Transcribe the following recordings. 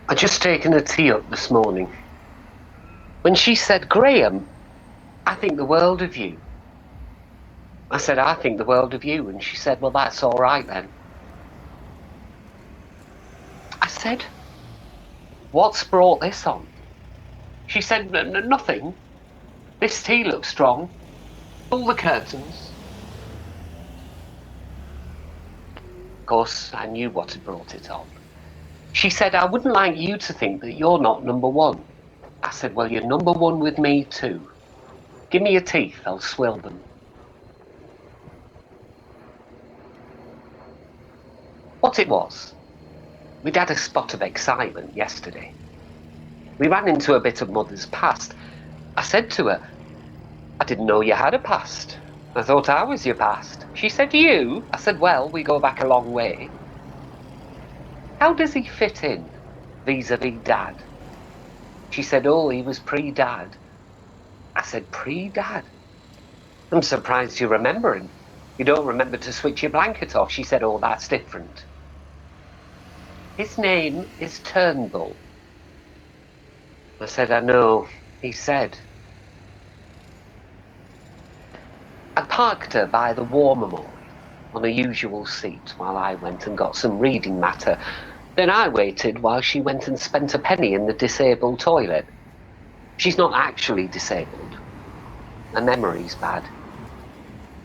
I'd just taken her tea up this morning when she said, "Graham, I think the world of you." I said, "I think the world of you." And she said, "Well, that's all right then." I said, "What's brought this on?" She said, Nothing. This tea looks strong. Pull the curtains." Of course, I knew what had brought it on. She said, "I wouldn't like you to think that you're not number one." I said, "Well, you're number one with me too. Give me your teeth, I'll swill them." What it was, we'd had a spot of excitement yesterday. We ran into a bit of Mother's past. I said to her, "I didn't know you had a past. I thought I was your past." She said, "You?" I said, "Well, we go back a long way." "How does he fit in vis-a-vis Dad?" She said, "Oh, he was pre-Dad." I said, "Pre-Dad? I'm surprised you remember him. You don't remember to switch your blanket off." She said, "Oh, that's different. His name is Turnbull." I said, "I know," he said. I parked her by the War Memorial on a usual seat while I went and got some reading matter. Then I waited while she went and spent a penny in the disabled toilet. She's not actually disabled. Her memory's bad.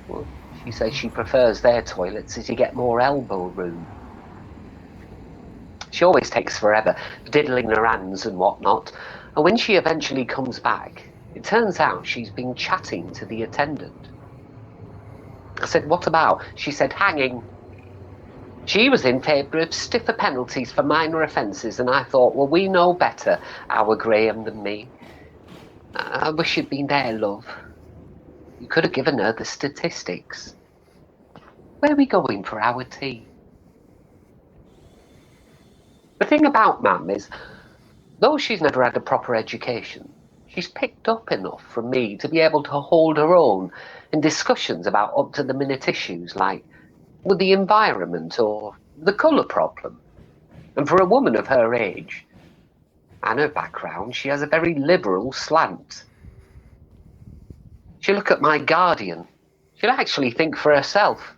Well, she says she prefers their toilets as you get more elbow room. She always takes forever, diddling her hands and whatnot. And when she eventually comes back, it turns out she's been chatting to the attendant. I said, "What about?" She said, "Hanging." She was in favour of stiffer penalties for minor offences, and I thought, well, we know better, our Graham, than me. I wish you'd been there, love. You could have given her the statistics. Where are we going for our tea? The thing about Mam is, though she's never had a proper education, she's picked up enough from me to be able to hold her own in discussions about up-to-the-minute issues like with the environment or the colour problem. And for a woman of her age and her background, she has a very liberal slant. She'll look at my Guardian. She'll actually think for herself.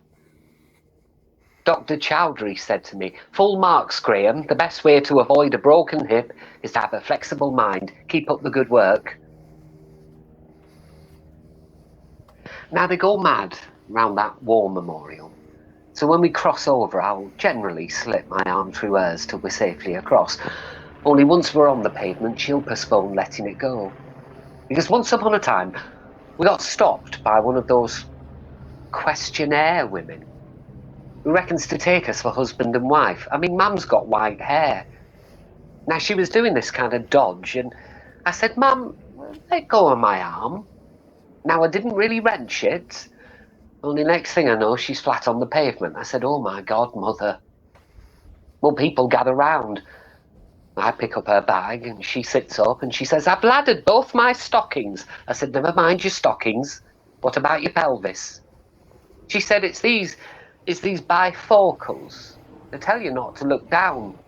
Dr. Chowdhury said to me, "Full marks, Graham. The best way to avoid a broken hip is to have a flexible mind. Keep up the good work." Now they go mad round that war memorial. So when we cross over, I'll generally slip my arm through hers till we're safely across. Only once we're on the pavement, she'll postpone letting it go. Because once upon a time, we got stopped by one of those questionnaire women who reckons to take us for husband and wife. I mean, Mum's got white hair. Now, she was doing this kind of dodge, and I said, "Mum, let go of my arm." Now, I didn't really wrench it. Only next thing I know, she's flat on the pavement. I said, "Oh my God, Mother." Well, people gather round. I pick up her bag, and she sits up, and she says, "I've laddered both my stockings." I said, "Never mind your stockings. What about your pelvis?" She said, it's these bifocals. They tell you not to look down.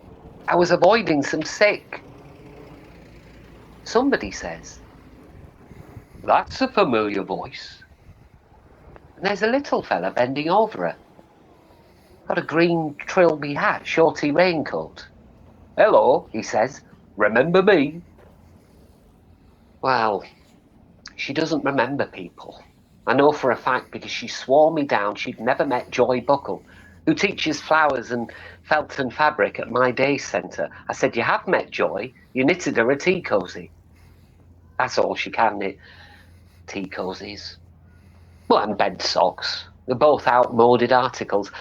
I was avoiding some sick." Somebody says, "That's a familiar voice." And there's a little fella bending over her. Got a green trilby hat, shorty raincoat. "Hello," he says. "Remember me?" Well, she doesn't remember people. I know for a fact because she swore me down she'd never met Joy Buckle, who teaches flowers and felt and fabric at my day centre. I said, "You have met Joy. You knitted her a tea cosy." That's all she can knit. Tea cozies. Well, and bed socks. They're both outmoded articles.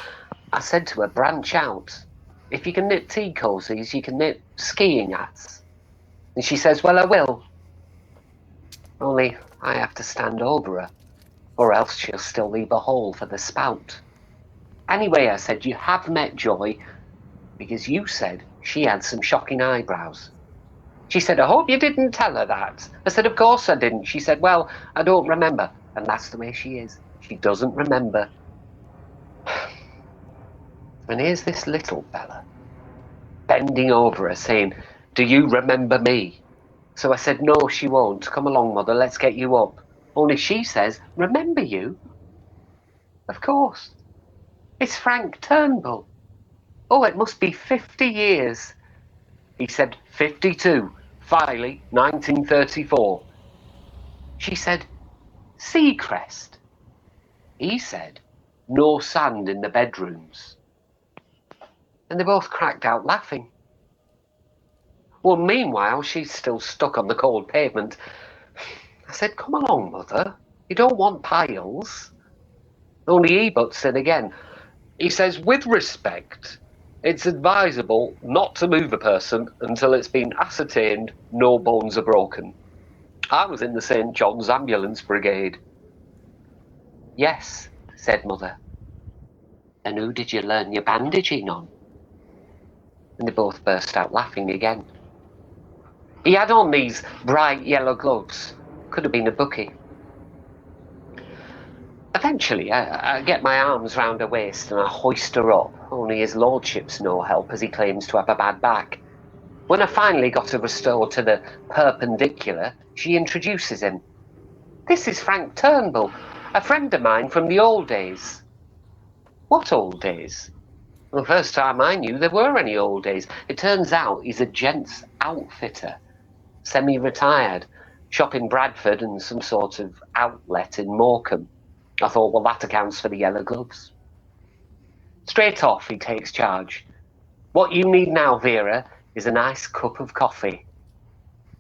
I said to her, "Branch out. If you can knit tea cozies, you can knit skiing hats." And she says, "Well, I will. Only I have to stand over her, or else she'll still leave a hole for the spout." Anyway, I said, "You have met Joy because you said she had some shocking eyebrows." She said, "I hope you didn't tell her that." I said, "Of course I didn't." She said, "Well, I don't remember." And that's the way she is. She doesn't remember. And here's this little fella bending over her saying, Do you remember me? So I said, no, she won't. Come along, Mother, let's get you up. Only she says, remember you? Of course. It's Frank Turnbull. Oh, it must be 50 years. He said, 52, Filey, 1934. She said, Seacrest. He said, no sand in the bedrooms. And they both cracked out laughing. Well, meanwhile, she's still stuck on the cold pavement. I said, come along, Mother. You don't want piles. Only he butts in again. He says, with respect, it's advisable not to move a person until it's been ascertained no bones are broken. I was in the St. John's Ambulance Brigade. Yes, said Mother. And who did you learn your bandaging on? And they both burst out laughing again. He had on these bright yellow gloves. Could have been a bookie. Eventually, I get my arms round her waist and I hoist her up, only his lordship's no help as he claims to have a bad back. When I finally got her restored to the perpendicular, she introduces him. This is Frank Turnbull, a friend of mine from the old days. What old days? Well, the first time I knew there were any old days. It turns out he's a gents outfitter, semi-retired, shop in Bradford and some sort of outlet in Morecambe. I thought, well, that accounts for the yellow gloves. Straight off, he takes charge. What you need now, Vera, is a nice cup of coffee.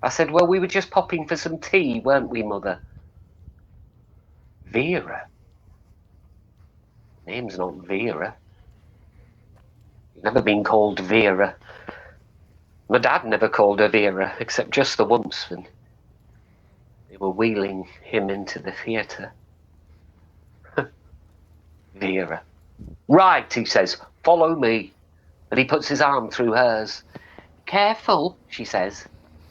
I said, well, we were just popping for some tea, weren't we, Mother? Vera? Name's not Vera. Never been called Vera. My dad never called her Vera, except just the once when they were wheeling him into the theatre. Vera. Right, he says, follow me. And he puts his arm through hers. Careful, she says.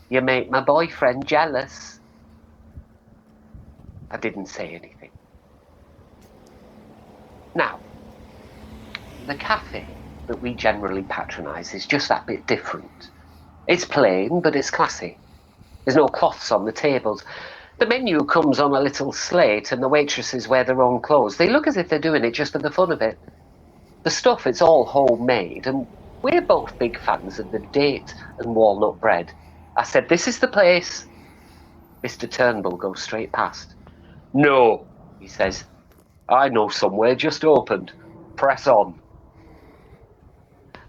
You make my boyfriend jealous. I didn't say anything. Now, the cafe that we generally patronise is just that bit different. It's plain, but it's classy. There's no cloths on the tables. The menu comes on a little slate and the waitresses wear their own clothes. They look as if they're doing it just for the fun of it. The stuff, it's all homemade, and we're both big fans of the date and walnut bread. I said, this is the place. Mr. Turnbull goes straight past. No, he says. I know somewhere just opened. Press on.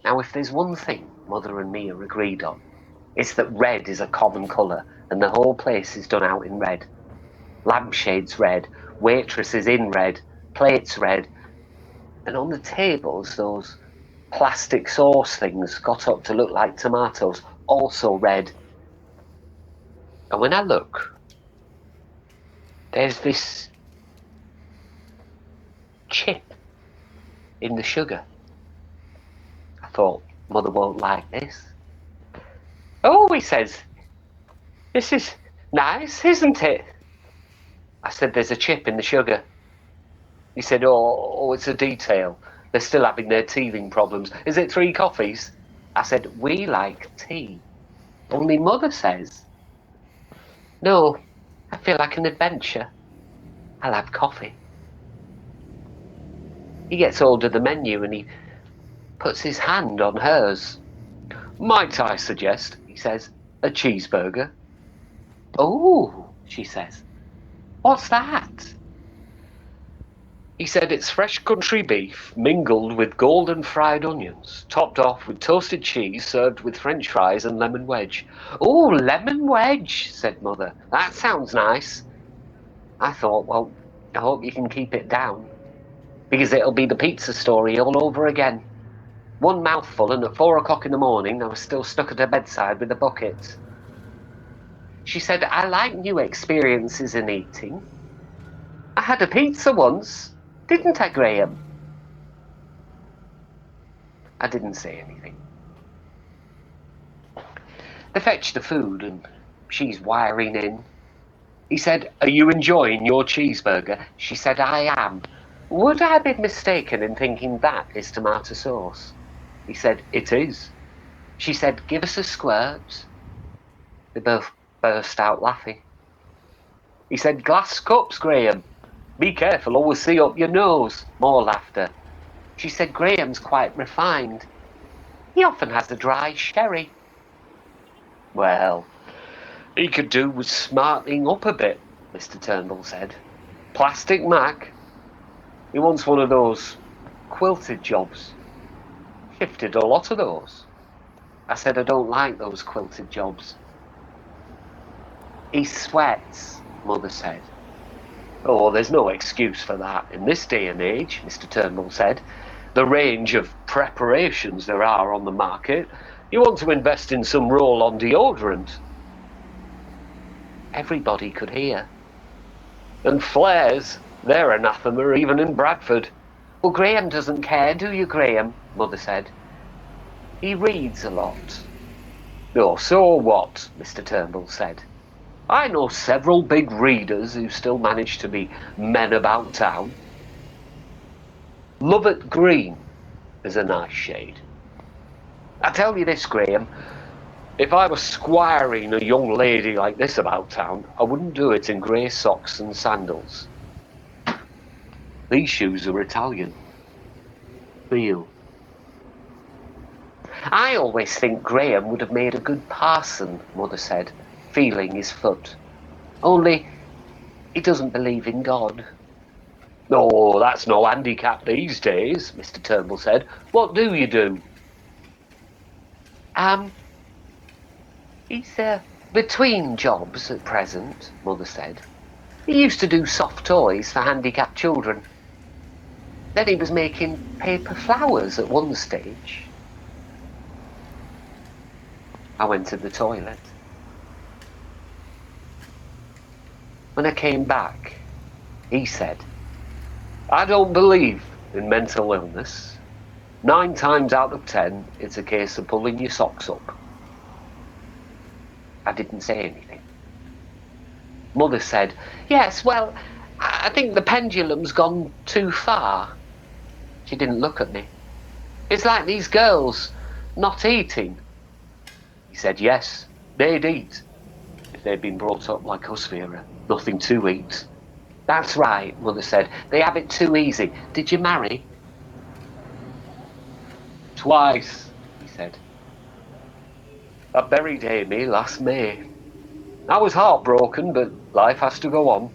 Now, if there's one thing Mother and me are agreed on, it's that red is a common colour, and the whole place is done out in red. Lampshades red, waitresses in red, plates red, and on the tables, those plastic sauce things got up to look like tomatoes, also red. And when I look, there's this chip in the sugar. I thought, Mother won't like this. Oh, he says, this is nice, isn't it? I said, there's a chip in the sugar. He said, oh, it's a detail. They're still having their teething problems. Is it 3 coffees? I said, we like tea. Only Mother says, no, I feel like an adventure. I'll have coffee. He gets hold of the menu and he puts his hand on hers. Might I suggest, he says, a cheeseburger? Oh, she says, what's that? He said it's fresh country beef mingled with golden fried onions, topped off with toasted cheese served with French fries and lemon wedge. Oh, lemon wedge, said Mother. That sounds nice. I thought, well, I hope you can keep it down, because it'll be the pizza story all over again. One mouthful, and at 4 o'clock in the morning, I was still stuck at her bedside with a bucket. She said, I like new experiences in eating. I had a pizza once, didn't I, Graham? I didn't say anything. They fetched the food, and she's wiring in. He said, are you enjoying your cheeseburger? She said, I am. Would I be mistaken in thinking that is tomato sauce? He said, it is. She said, "Give us a squirt." They both burst out laughing. He said, "Glass cups, Graham. Be careful, always see up your nose." More laughter. She said, "Graham's quite refined. He often has a dry sherry." "Well, he could do with smartening up a bit," Mr. Turnbull said. "Plastic Mac. He wants one of those quilted jobs. Shifted a lot of those." I said, "I don't like those quilted jobs." "He sweats," Mother said. "Oh, there's no excuse for that in this day and age," Mr. Turnbull said. "The range of preparations there are on the market. You want to invest in some roll-on deodorant." Everybody could hear. "And flares, they're anathema even in Bradford." "Well, Graham doesn't care, do you, Graham?" Mother said. "He reads a lot." "Oh, so what?" Mr. Turnbull said. "I know several big readers who still manage to be men about town. Lovat green is a nice shade. I tell you this, Graham, if I was squiring a young lady like this about town, I wouldn't do it in grey socks and sandals. These shoes are Italian. Feel." "I always think Graham would have made a good parson," Mother said, feeling his foot. "Only he doesn't believe in God." "Oh, that's no handicap these days," Mr. Turnbull said. "What do you do?" He's between jobs at present," Mother said. "He used to do soft toys for handicapped children. Then he was making paper flowers at one stage." I went to the toilet. When I came back, he said, "I don't believe in mental illness. 9 times out of 10, it's a case of pulling your socks up." I didn't say anything. Mother said, "Yes, well, I think the pendulum's gone too far." She didn't look at me. "It's like these girls not eating." He said, "Yes, they'd eat if they'd been brought up like us, Vera. Nothing to eat." "That's right," Mother said. "They have it too easy. Did you marry?" "Twice," he said. "I buried Amy last May. I was heartbroken, but life has to go on.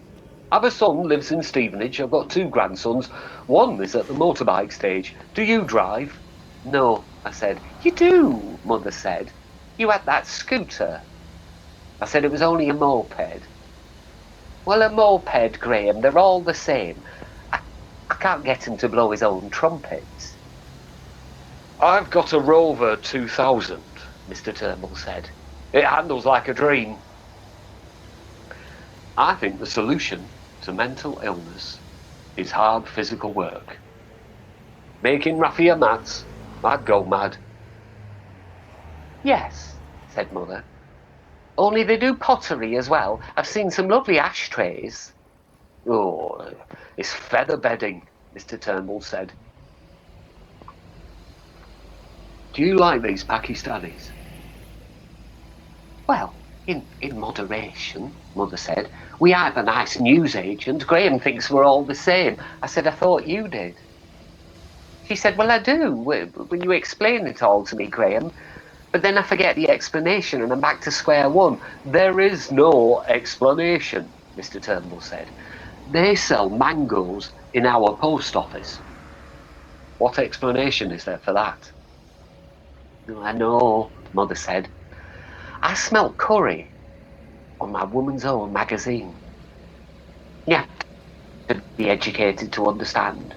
I've a son, lives in Stevenage. I've got 2 grandsons. One is at the motorbike stage. Do you drive?" "No," I said. "You do," Mother said. "You had that scooter." I said it was only a moped. "Well, a moped, Graham, they're all the same. I can't get him to blow his own trumpet." "I've got a Rover 2000, Mr. Turnbull said. It handles like a dream." I think the solution to mental illness is hard physical work. Making raffia mats, I'd go mad. "Yes," said Mother. "Only they do pottery as well. I've seen some lovely ashtrays." "Oh, it's feather bedding," Mr. Turnbull said. "Do you like these Pakistanis?" "Well, in moderation," Mother said. "We have a nice newsagent. Graham thinks we're all the same." I said, "I thought you did." She said, "Well, I do, when you explain it all to me, Graham. But then I forget the explanation and I'm back to square one." "There is no explanation," Mr. Turnbull said. "They sell mangoes in our post office. What explanation is there for that?" "I know," Mother said. "I smelt curry on my Woman's Own magazine. You have to be educated to understand."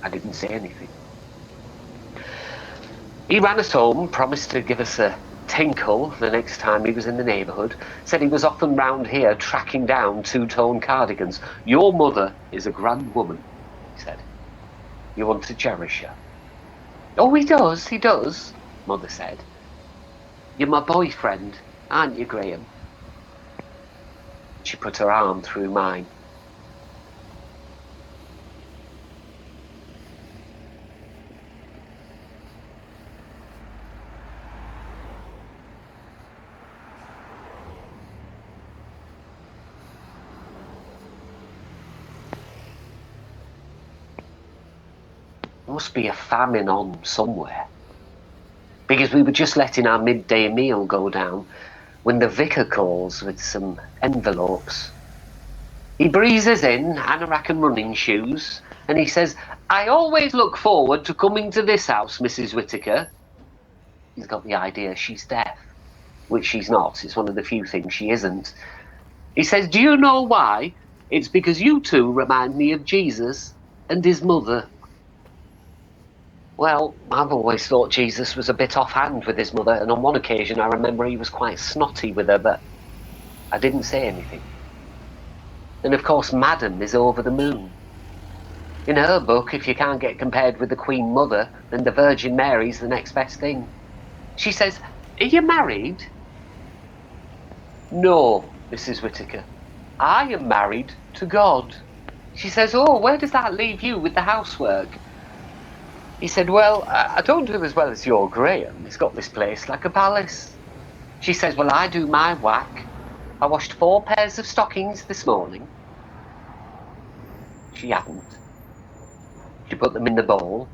I didn't say anything. He ran us home, promised to give us a tinkle the next time he was in the neighbourhood, said he was often round here tracking down 2-tone cardigans. "Your mother is a grand woman," he said. "You want to cherish her." "Oh, he does," Mother said. "You're my boyfriend, aren't you, Graham?" She put her arm through mine. must be a famine on somewhere. Because we were just letting our midday meal go down when the vicar calls with some envelopes. He breezes in, anorak and running shoes, and he says, "I always look forward to coming to this house, Mrs. Whittaker." He's got the idea she's deaf, which she's not. It's one of the few things she isn't. He says, "Do you know why? It's because you two remind me of Jesus and his mother." Well, I've always thought Jesus was a bit offhand with his mother, and on one occasion I remember he was quite snotty with her, but I didn't say anything. And of course, Madam is over the moon. In her book, if you can't get compared with the Queen Mother, then the Virgin Mary's the next best thing. She says, "Are you married?" "No, Mrs. Whittaker. I am married to God." She says, "Oh, where does that leave you with the housework?" He said, "Well, I don't do as well as your Graham. He's got this place like a palace." She says, "Well, I do my whack. I washed 4 pairs of stockings this morning." She hadn't. She put them in the bowl.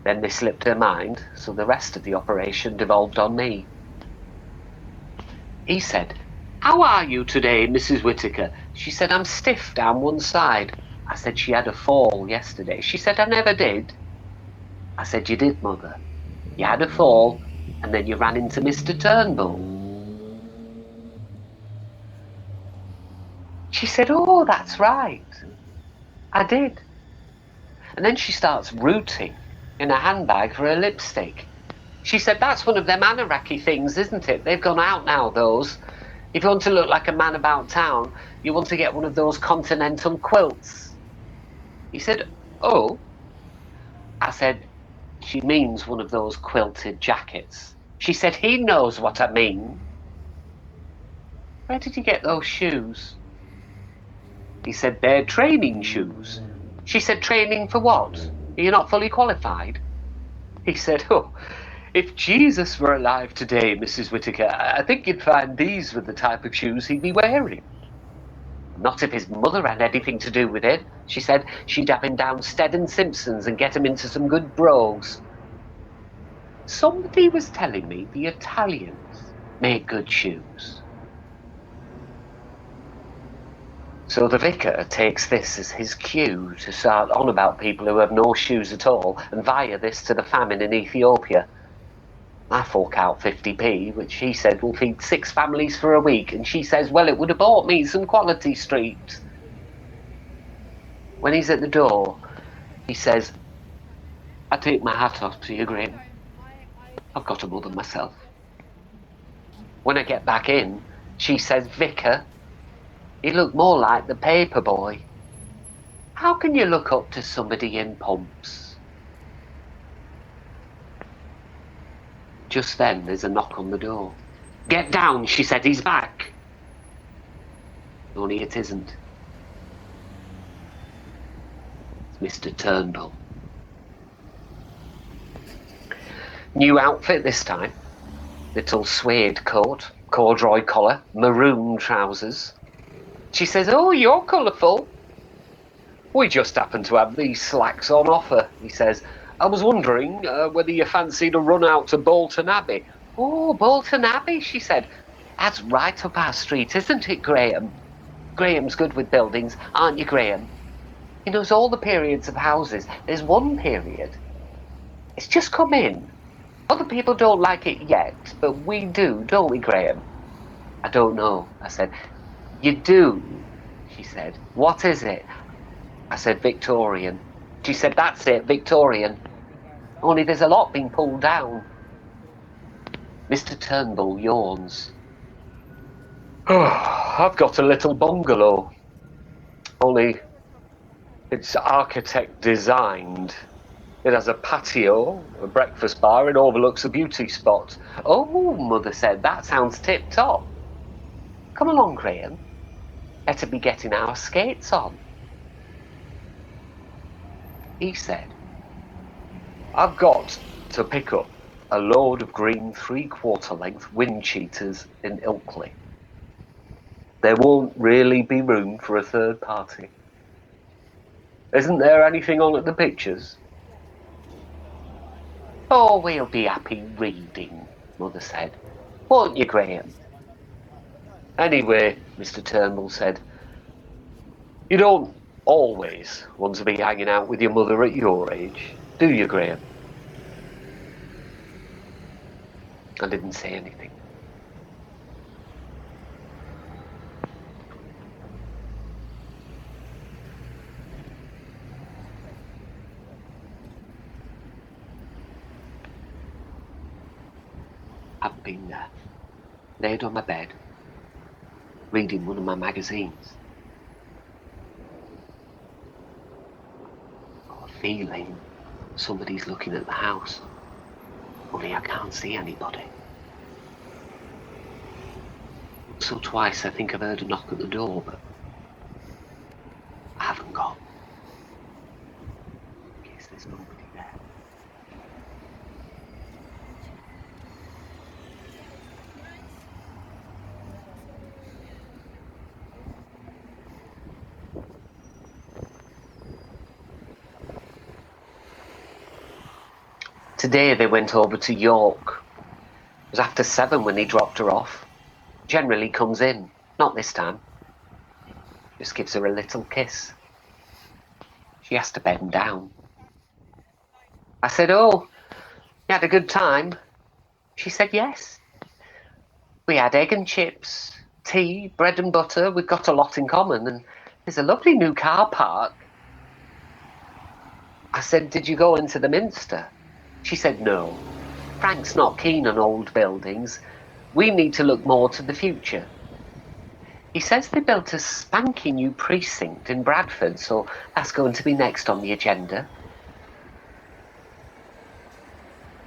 Then they slipped her mind, so the rest of the operation devolved on me. He said, "How are you today, Mrs. Whittaker?" She said, "I'm stiff down one side." I said, "She had a fall yesterday." She said, "I never did." I said, "You did, Mother. You had a fall, and then you ran into Mr. Turnbull." She said, "Oh, that's right. I did." And then she starts rooting in a handbag for her lipstick. She said, "That's one of them anoraki things, isn't it? They've gone out now, those. If you want to look like a man about town, you want to get one of those continental quilts." He said, "Oh." I said, "She means one of those quilted jackets." She said, "He knows what I mean." "Where did you get those shoes?" He said, "They're training shoes." She said, "Training for what? Are you not fully qualified?" He said, "Oh, if Jesus were alive today, Mrs. Whittaker, I think you'd find these were the type of shoes he'd be wearing." "Not if his mother had anything to do with it," she said. "She'd have him down Stead and Simpson's and get him into some good brogues." Somebody was telling me the Italians make good shoes. So the vicar takes this as his cue to start on about people who have no shoes at all, and via this to the famine in Ethiopia. I fork out 50p, which he said will feed 6 families for a week, and she says, "Well, it would have bought me some Quality Street." When he's at the door, he says, "I take my hat off to you, Graham. I've got a mother myself." When I get back in, she says, "Vicar, you look more like the paper boy. How can you look up to somebody in pumps?" Just then, there's a knock on the door. "Get down," she said, "he's back." Only it isn't. It's Mr. Turnbull. New outfit this time. Little suede coat, corduroy collar, maroon trousers. She says, "Oh, you're colourful." "We just happen to have these slacks on offer," he says. "I was wondering whether you fancied a run out to Bolton Abbey." "Oh, Bolton Abbey," she said. "That's right up our street, isn't it, Graham? Graham's good with buildings, aren't you, Graham? He knows all the periods of houses. There's one period. It's just come in. Other people don't like it yet, but we do, don't we, Graham?" "I don't know," I said. "You do," she said. "What is it?" I said, "Victorian." She said, "That's it, Victorian. Only there's a lot being pulled down." Mr. Turnbull yawns. "Oh, I've got a little bungalow. Only it's architect designed. It has a patio, a breakfast bar, and overlooks a beauty spot." "Oh," Mother said, "that sounds tip-top. Come along, Graham. Better be getting our skates on." He said, "I've got to pick up a load of green 3/4 length wind cheaters in Ilkley. There won't really be room for a third party. Isn't there anything on at the pictures?" Oh, we'll be happy reading, Mother said. Won't you, Graham? Anyway, Mr. Turnbull said, you don't always want to be hanging out with your mother at your age, do you, Graham? I didn't say anything. I've been there, laid on my bed, reading one of my magazines. Got a feeling somebody's looking at the house, only I can't see anybody. Once or twice I think I've heard a knock at the door, but I haven't got. In case there's nobody there. Today they went over to York. It was after 7 when he dropped her off. Generally comes in, not this time. Just gives her a little kiss. She has to bend down. I said, oh, you had a good time? She said, yes. We had egg and chips, tea, bread and butter. We've got a lot in common, and there's a lovely new car park. I said, did you go into the Minster? She said, no. Frank's not keen on old buildings. We need to look more to the future. He says they built a spanky new precinct in Bradford, so that's going to be next on the agenda.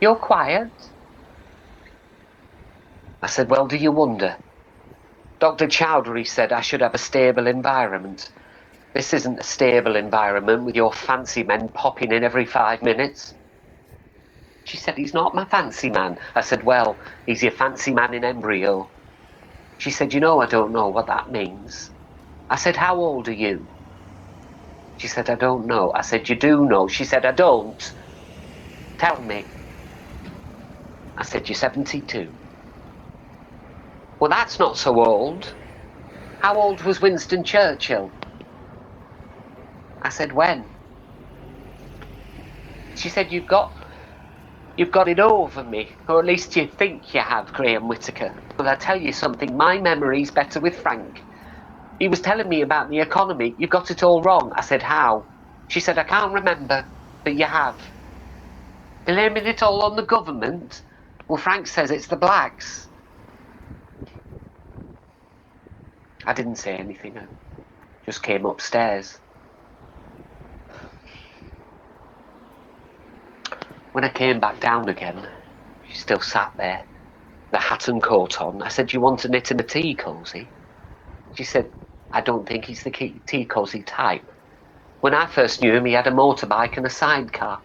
You're quiet? I said, well, do you wonder? Dr. Chowdhury said I should have a stable environment. This isn't a stable environment with your fancy men popping in every 5 minutes. She said, he's not my fancy man. I said, well, he's your fancy man in embryo. She said, you know, I don't know what that means. I said, how old are you? She said, I don't know. I said, you do know. She said, I don't. Tell me. I said, you're 72. Well, that's not so old. How old was Winston Churchill? I said, when? She said, you've got it over me, or at least you think you have, Graham Whittaker. Well, I tell you something, my memory's better with Frank. He was telling me about the economy. You've got it all wrong. I said, how? She said, I can't remember, but you have. Blaming it all on the government? Well, Frank says it's the blacks. I didn't say anything. I just came upstairs. When I came back down again, she still sat there, the hat and coat on. I said, do you want to knit him a tea cosy? She said, I don't think he's the tea cosy type. When I first knew him, he had a motorbike and a sidecar.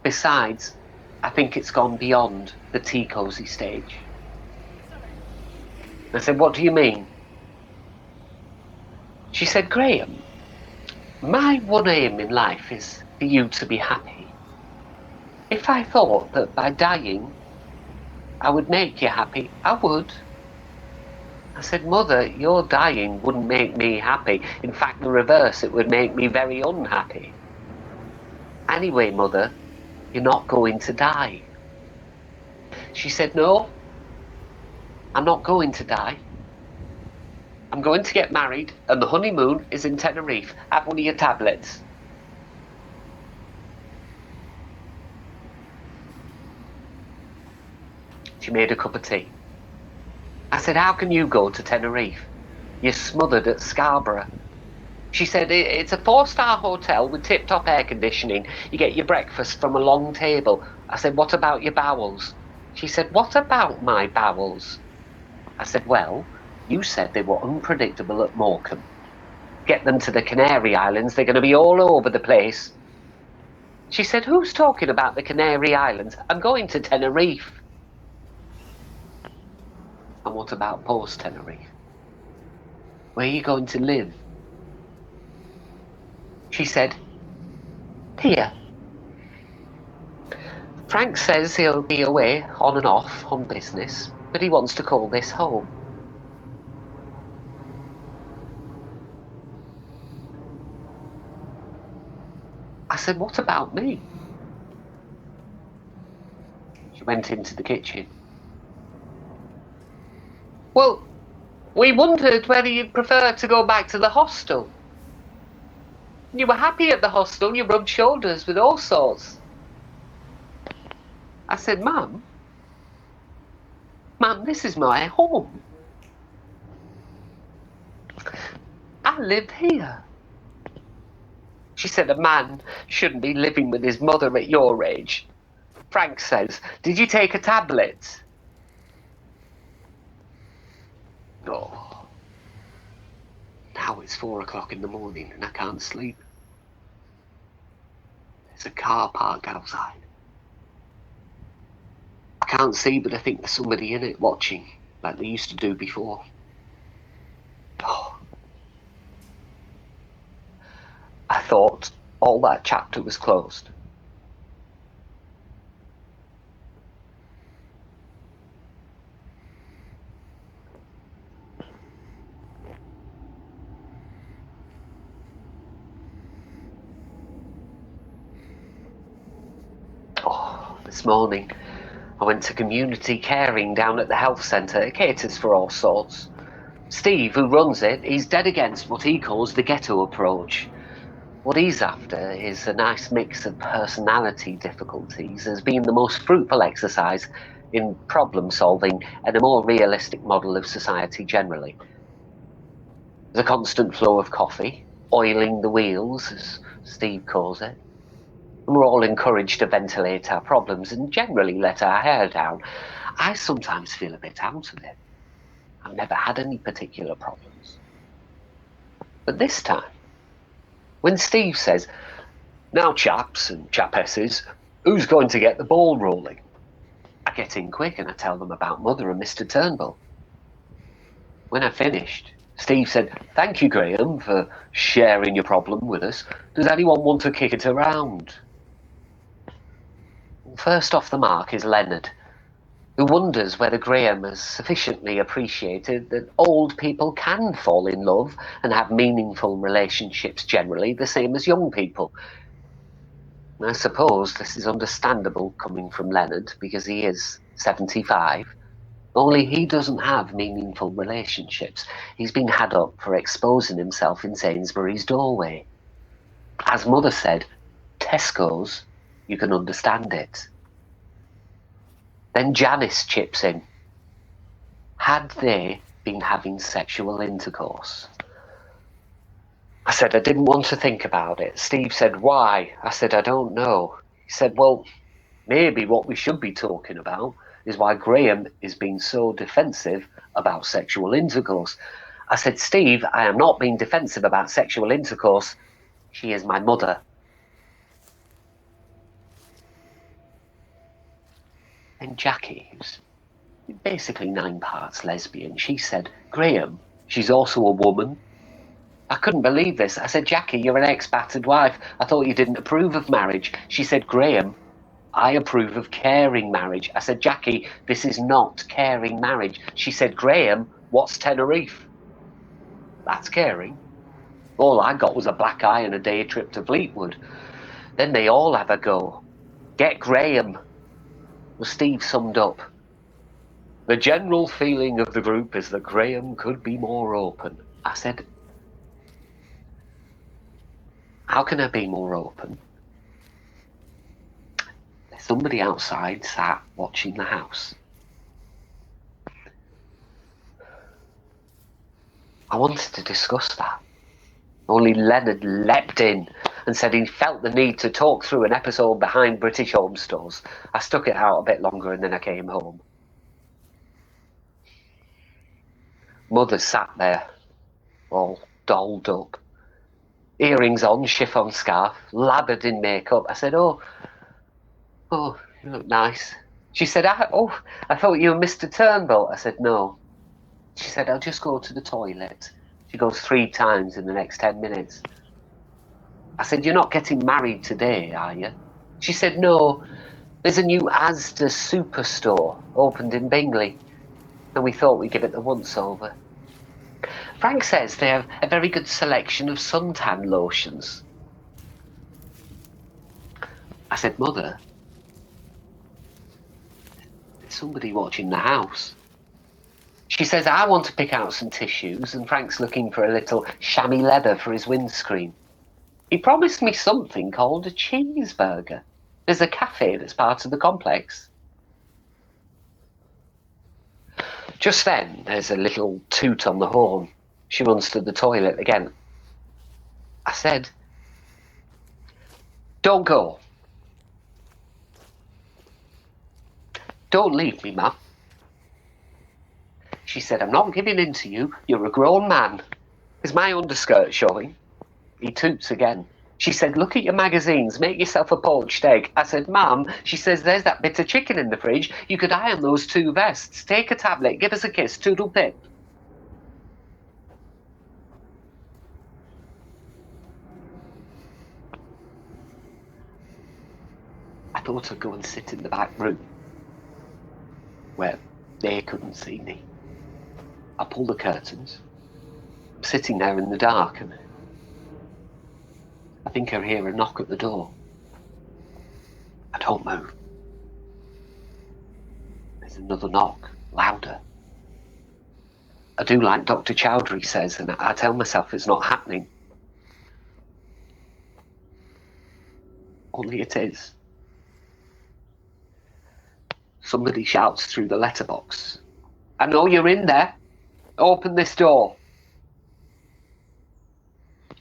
Besides, I think it's gone beyond the tea cosy stage. I said, what do you mean? She said, Graham, my one aim in life is for you to be happy. If I thought that by dying I would make you happy, I would. I said, Mother, your dying wouldn't make me happy. In fact, the reverse, it would make me very unhappy. Anyway, Mother, you're not going to die. She said, no, I'm not going to die. I'm going to get married, and the honeymoon is in Tenerife. Have one of your tablets. She made a cup of tea. I said, how can you go to Tenerife? You're smothered at Scarborough. She said, it's a 4-star hotel with tip-top air conditioning. You get your breakfast from a long table. I said, what about your bowels? She said, what about my bowels? I said, well, you said they were unpredictable at Morecambe. Get them to the Canary Islands, they're going to be all over the place. She said, who's talking about the Canary Islands? I'm going to Tenerife. And what about post-Tenerife? Where are you going to live? She said, here. Frank says he'll be away on and off on business, but he wants to call this home. I said, what about me? She went into the kitchen. Well, we wondered whether you'd prefer to go back to the hostel. You were happy at the hostel, you rubbed shoulders with all sorts. I said, Mum, this is my home. I live here. She said, a man shouldn't be living with his mother at your age. Frank says, did you take a tablet? Oh. Now it's 4 o'clock in the morning and I can't sleep. There's a car parked outside. I can't see, but I think there's somebody in it watching, like they used to do before. Oh. I thought all that chapter was closed. This morning, I went to community caring down at the health centre. It caters for all sorts. Steve, who runs it, he's dead against what he calls the ghetto approach. What he's after is a nice mix of personality difficulties as being the most fruitful exercise in problem solving and a more realistic model of society generally. There's a constant flow of coffee, oiling the wheels, as Steve calls it. And we're all encouraged to ventilate our problems and generally let our hair down. I sometimes feel a bit out of it. I've never had any particular problems. But this time, when Steve says, now chaps and chapesses, who's going to get the ball rolling? I get in quick and I tell them about Mother and Mr. Turnbull. When I finished, Steve said, thank you, Graham, for sharing your problem with us. Does anyone want to kick it around? First off the mark is Leonard, who wonders whether Graham has sufficiently appreciated that old people can fall in love and have meaningful relationships generally, the same as young people. I suppose this is understandable coming from Leonard because he is 75, only he doesn't have meaningful relationships. He's been had up for exposing himself in Sainsbury's doorway. As Mother said, Tesco's, you can understand it. Then Janice chips in. Had they been having sexual intercourse? I said I didn't want to think about it. Steve said, why? I said, I don't know. He said, well, maybe what we should be talking about is why Graham is being so defensive about sexual intercourse. I said, Steve, I am not being defensive about sexual intercourse. She is my mother. And Jackie, who's basically 9 parts lesbian, she said, Graham, she's also a woman. I couldn't believe this. I said, Jackie, you're an ex-battered wife. I thought you didn't approve of marriage. She said, Graham, I approve of caring marriage. I said, Jackie, this is not caring marriage. She said, Graham, what's Tenerife? That's caring. All I got was a black eye and a day trip to Fleetwood. Then they all have a go. Get Graham. Well, Steve summed up. The general feeling of the group is that Graham could be more open. I said, how can I be more open? There's somebody outside sat watching the house. I wanted to discuss that. Only Leonard leapt in and said he felt the need to talk through an episode behind British Home Stores. I stuck it out a bit longer and then I came home. Mother sat there, all dolled up. Earrings on, chiffon scarf, lathered in makeup. I said, oh, you look nice. She said, I thought you were Mr. Turnbull. I said, no. She said, I'll just go to the toilet. She goes 3 times in the next 10 minutes. I said, you're not getting married today, are you? She said, no, There's a new Asda superstore opened in Bingley, and we thought we'd give it the once-over. Frank says they have a very good selection of suntan lotions. I said, Mother, there's somebody watching the house. She says, I want to pick out some tissues, and Frank's looking for a little chamois leather for his windscreen. He promised me something called a cheeseburger. There's a cafe that's part of the complex. Just then, there's a little toot on the horn. She runs to the toilet again. I said, don't go. Don't leave me, Mum. She said, I'm not giving in to you. You're a grown man. Is my underskirt showing? He toots again. She said, look at your magazines. Make yourself a poached egg. I said, Mum. She says, there's that bit of chicken in the fridge. You could iron those 2 vests. Take a tablet. Give us a kiss. Toodle pip. I thought I'd go and sit in the back room where they couldn't see me. I pull the curtains. I'm sitting there in the dark, and I think I hear a knock at the door. I don't move. There's another knock, louder. I do like Dr. Chowdhury says, and I tell myself it's not happening. Only it is. Somebody shouts through the letterbox. I know you're in there. Open this door.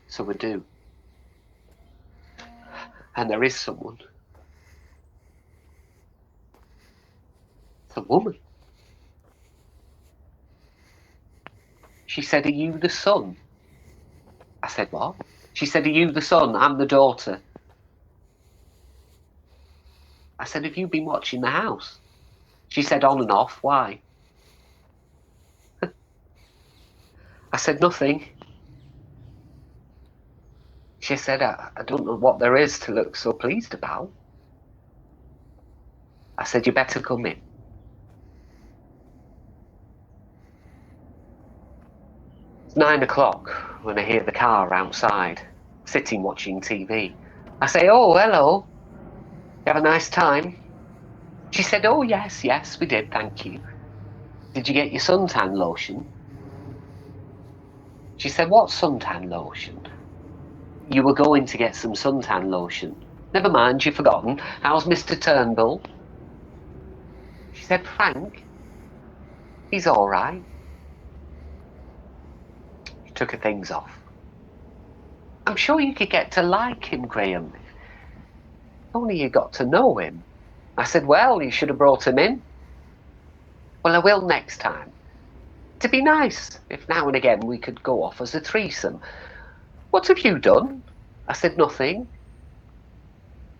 So I do. And there is someone. It's a woman. She said, are you the son? I said, what? She said, are you the son? I'm the daughter. I said, have you been watching the house? She said, on and off. Why? I said, nothing. She said, I don't know what there is to look so pleased about. I said, you better come in. It's 9 o'clock when I hear the car outside, sitting watching TV. I say, oh, hello. You have a nice time? She said, oh, yes, we did, thank you. Did you get your suntan lotion? She said, what suntan lotion? You were going to get some suntan lotion. Never mind, you've forgotten. How's Mr. Turnbull? She said, Frank, he's all right. She took her things off. I'm sure you could get to like him, Graham. If only you got to know him. I said, well, you should have brought him in. Well, I will next time. To be nice, if now and again we could go off as a threesome. What have you done? I said, nothing.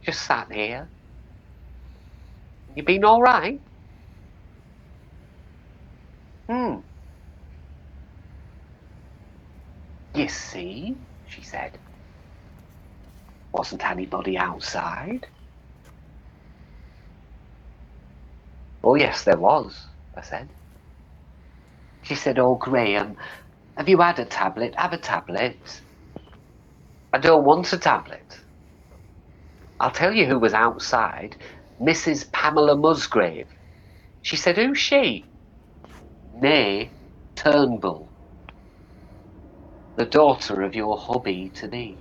Just sat here. You been all right? You see, she said. Wasn't anybody outside? Oh, yes, there was, I said. She said, oh, Graham, have you had a tablet? Have a tablet. I don't want a tablet. I'll tell you who was outside. Mrs. Pamela Musgrave. She said, who's she? Nay, Turnbull. The daughter of your hubby to me.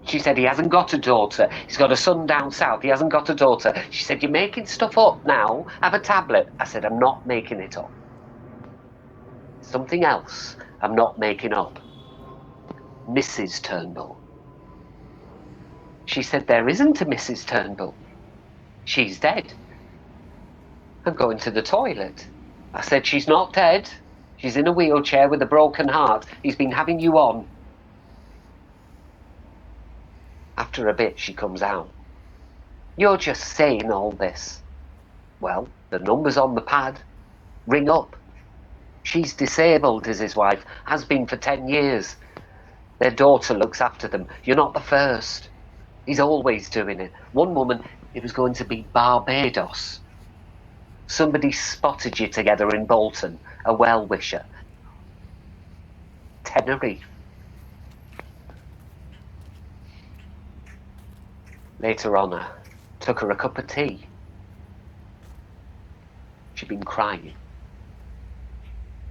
She said, he hasn't got a daughter. He's got a son down south. He hasn't got a daughter. She said, you're making stuff up now. Have a tablet. I said, I'm not making it up. Something else I'm not making up. Mrs. Turnbull. She said, there isn't a Mrs. Turnbull. She's dead. I'm going to the toilet. I said, she's not dead. She's in a wheelchair with a broken heart. He's been having you on. After a bit, she comes out. You're just saying all this. Well, the number's on the pad. Ring up. She's disabled, is his wife. Has been for 10 years. Their daughter looks after them. You're not the first. He's always doing it. One woman It was going to be Barbados. Somebody spotted you together in Bolton, a well-wisher. Tenerife. Later on, I took her a cup of tea. She'd been crying.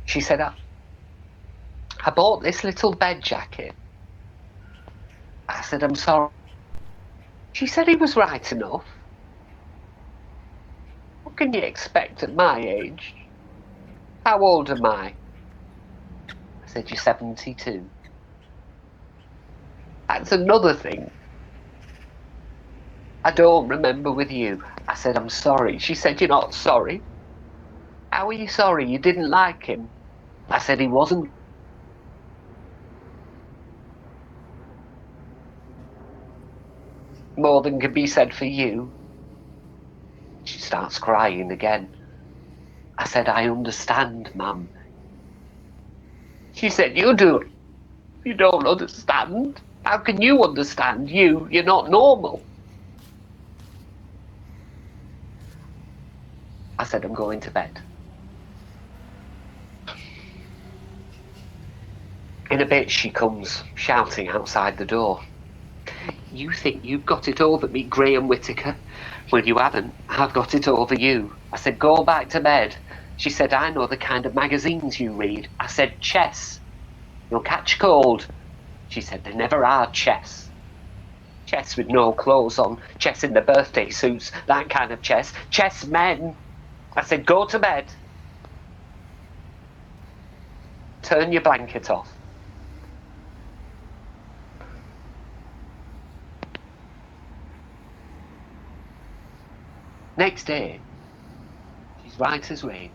She said, I bought this little bed jacket. I said, I'm sorry. She said he was right enough. What can you expect at my age? How old am I? I said, you're 72. That's another thing I don't remember with you. I said, I'm sorry. She said, you're not sorry. How are you sorry? You didn't like him. I said, he wasn't. More than can be said for you. She starts crying again. I said, I understand, Mum. She said, you do. You don't understand. How can you understand? You're not normal. I said, I'm going to bed. In a bit, she comes shouting outside the door. You think you've got it over me, Graham Whittaker? Well, you haven't. I've got it over you. I said, go back to bed. She said, I know the kind of magazines you read. I said, chess. You'll catch cold. She said, there never are chess. Chess with no clothes on. Chess in the birthday suits. That kind of chess. Chess men. I said, go to bed. Turn your blanket off. Next day, she's right as rain.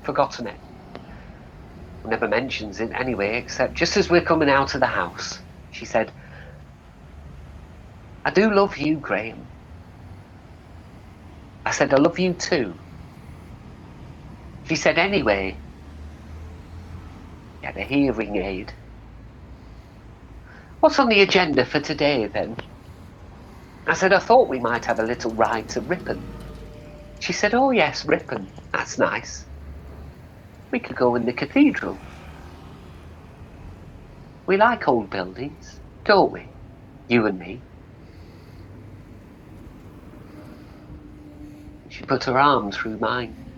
Forgotten it. Never mentions it anyway, except just as we're coming out of the house, she said, I do love you, Graham. I said, I love you too. She said, anyway, get a hearing aid. What's on the agenda for today, then? I said, I thought we might have a little ride to Ripon. She said, oh yes, Ripon. That's nice. We could go in the cathedral. We like old buildings, don't we? You and me. She put her arm through mine.